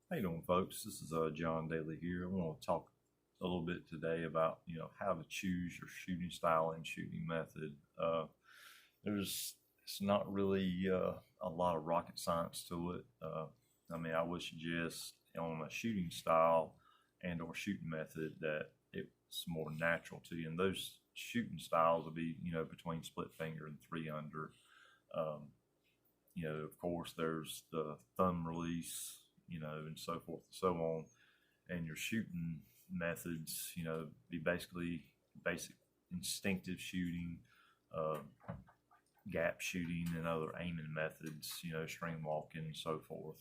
How you doing, folks? This is John Daly here. I want to talk a little bit today about how to choose your shooting style and shooting method. There's It's not really a lot of rocket science to it. I would suggest on a shooting style and or shooting method that it's more natural to you. And those shooting styles will be between split finger and three under. Um, of course, there's the thumb release, and so forth and so on. And your shooting methods, be basically basic instinctive shooting, uh, gap shooting, and other aiming methods, string walking, and so forth.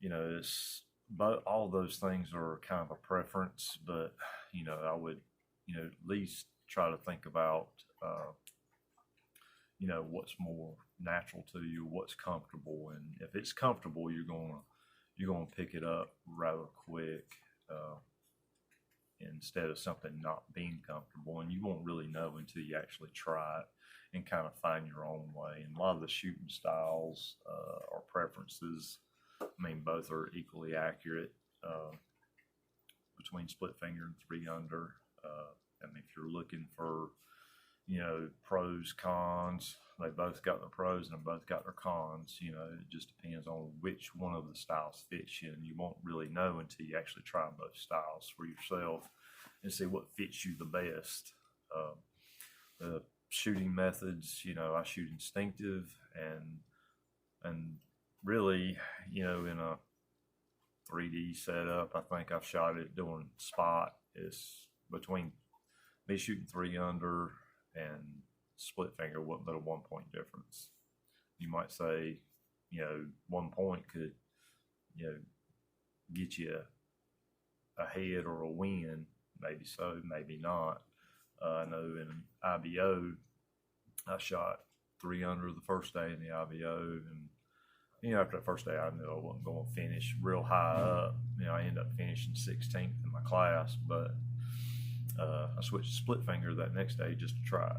It's but all those things are kind of a preference, but I would, at least try to think about, what's more natural to you, what's comfortable, and if it's comfortable, you're gonna pick it up rather quick, uh, instead of something not being comfortable, and you won't really know until you actually try it and kind of find your own way. And a lot of the shooting styles or preferences, both are equally accurate between split finger and three under. If you're looking for pros, cons. They both got their pros and they both got their cons. It just depends on which one of the styles fits you, and you won't really know until you actually try both styles for yourself and see what fits you the best. The shooting methods, I shoot instinctive, and really, in a 3D setup, I think I've shot it doing spot. It's between me shooting three under and split finger, what but a 1 point difference. You might say, 1 point could, get you a head or a win. Maybe so, maybe not. I know in IBO, I shot three under the first day in the IBO, and after the first day, I knew I wasn't going to finish real high up. I ended up finishing 16th in my class, but I switched to split finger that next day just to try it.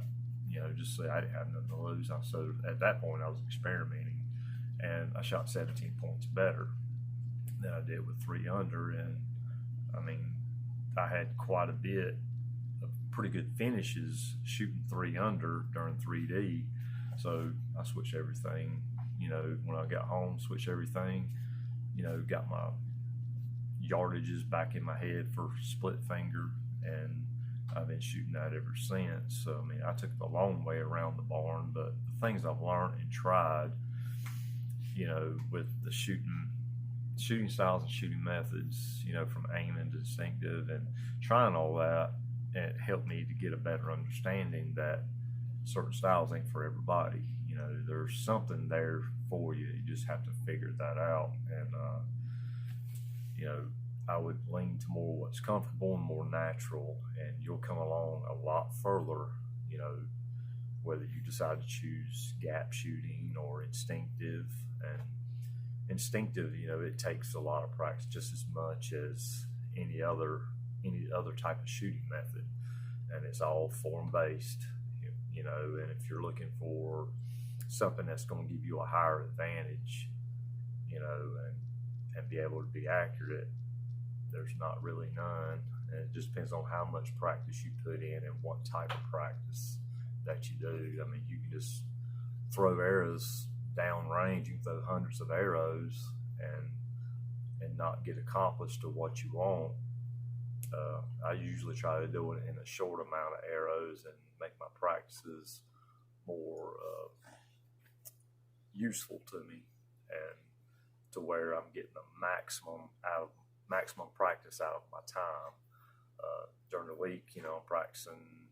Just say I didn't have nothing to lose. So at that point, I was experimenting, and I shot 17 points better than I did with three under. And I had quite a bit of pretty good finishes shooting three under during 3D. So I switched everything. When I got home, switched everything. Got my yardages back in my head for split finger, and I've been shooting that ever since. So I took the long way around the barn, but the things I've learned and tried, with the shooting styles and shooting methods, from aiming to instinctive and trying all that, it helped me to get a better understanding that certain styles ain't for everybody. There's something there for you. You just have to figure that out. And I would lean to more what's comfortable and more natural, and you'll come along a lot further, whether you decide to choose gap shooting or instinctive. And instinctive, it takes a lot of practice just as much as any other type of shooting method, and it's all form based. And if you're looking for something that's going to give you a higher advantage, and be able to be accurate, there's not really none. And it just depends on how much practice you put in and what type of practice that you do. You can just throw arrows down range. You can throw hundreds of arrows and not get accomplished to what you want. I usually try to do it in a short amount of arrows and make my practices more useful to me, and to where I'm getting the maximum practice out of my time. During the week, I'm practicing,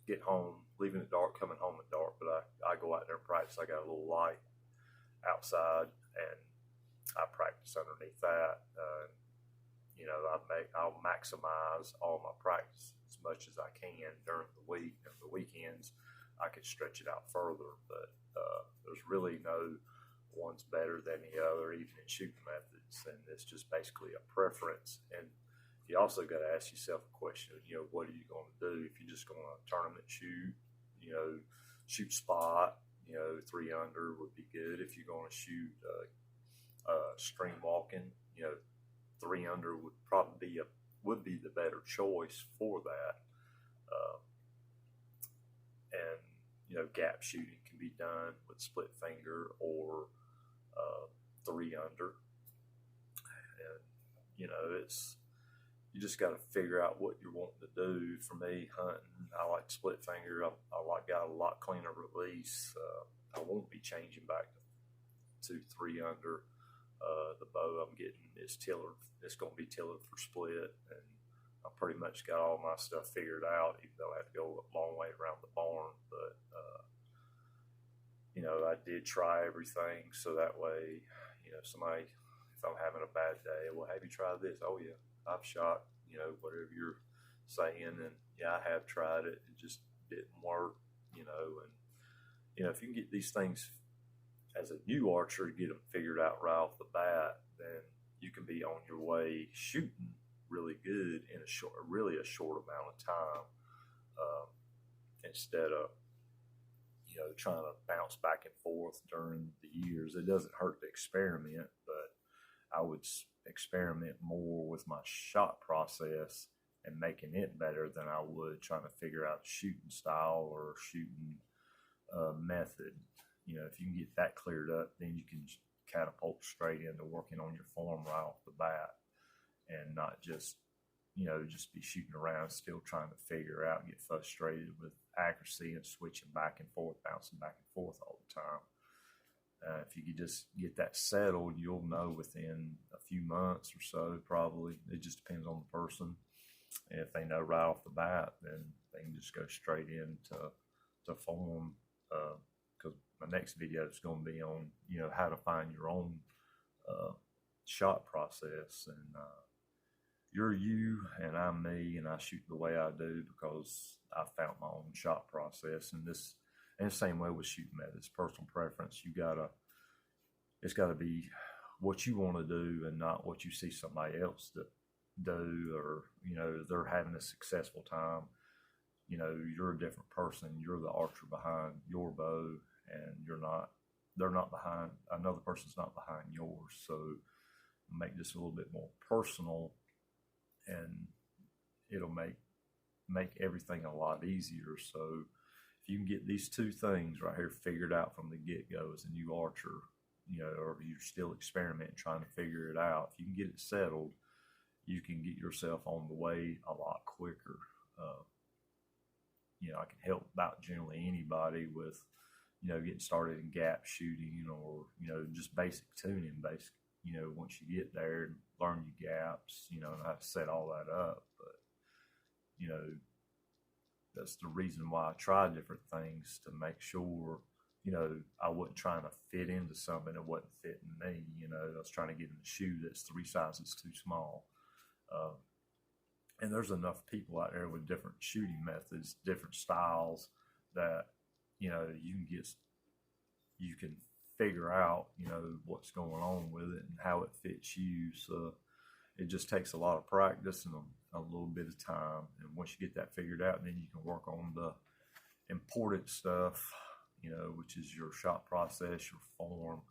get home, leaving it dark, coming home at dark, but I go out there and practice. I got a little light outside, and I practice underneath that. I'll maximize all my practice as much as I can during the week. And the weekends, I could stretch it out further, but there's really no one's better than the other, even in shooting methods, and it's just basically a preference. And you also got to ask yourself a question, what are you going to do? If you're just going to tournament shoot, shoot spot, three under would be good. If you're going to shoot stream walking. 3 under would probably be the better choice for that. And gap shooting can be done with split finger or 3 under. And it's you just got to figure out what you're wanting to do. For me, hunting, I like split finger. I got a lot cleaner release. I won't be changing back to 3 under. The bow I'm getting is tiller. It's going to be tillered for split, and I pretty much got all my stuff figured out, even though I had to go a long way around the barn. But I did try everything, so that way, somebody, if I'm having a bad day, well, have you tried this? Oh yeah, I've shot, whatever you're saying, and yeah, I have tried it. It just didn't work, and if you can get these things as a new archer, get them figured out right off the bat, then you can be on your way shooting really good in a short amount of time, instead of trying to bounce back and forth during the years. It doesn't hurt to experiment, but I would experiment more with my shot process and making it better than I would trying to figure out shooting style or shooting method. If you can get that cleared up, then you can catapult straight into working on your form right off the bat, and not just be shooting around, still trying to figure out, get frustrated with accuracy and switching back and forth, bouncing back and forth all the time. If you could just get that settled, you'll know within a few months or so, probably. It just depends on the person. And if they know right off the bat, then they can just go straight into form. Because my next video is going to be on, how to find your own shot process. And you're you and I'm me, and I shoot the way I do because I found my own shot process. And the same way with shooting methods, personal preference. It's got to be what you want to do and not what you see somebody else do, or they're having a successful time. You're a different person. You're the archer behind your bow, and they're not behind, another person's not behind yours. So make this a little bit more personal, and it'll make everything a lot easier. So if you can get these two things right here figured out from the get-go as a new archer, or you're still experimenting, trying to figure it out, if you can get it settled, you can get yourself on the way a lot quicker. I can help about generally anybody with, getting started in gap shooting, or, just basic tuning, once you get there and learn your gaps, and how to set all that up. But, that's the reason why I try different things, to make sure, I wasn't trying to fit into something that wasn't fitting me. I was trying to get in a shoe that's 3 sizes too small. And there's enough people out there with different shooting methods, different styles, that, you can figure out, what's going on with it and how it fits you. So it just takes a lot of practice and a little bit of time. And once you get that figured out, then you can work on the important stuff, which is your shot process, your form,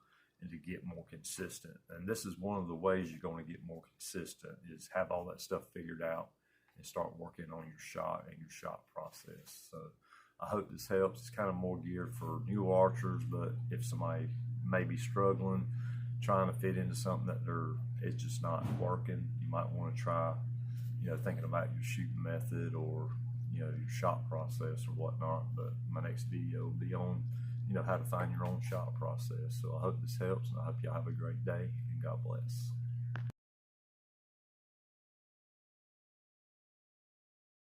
and to get more consistent. And this is one of the ways you're going to get more consistent, is have all that stuff figured out and start working on your shot and your shot process. So I hope this helps. It's kind of more geared for new archers, but if somebody may be struggling, trying to fit into something that it's just not working, you might want to try, thinking about your shooting method, or, your shot process or whatnot. But my next video will be on, how to find your own shot process. So I hope this helps, and I hope y'all have a great day, and God bless.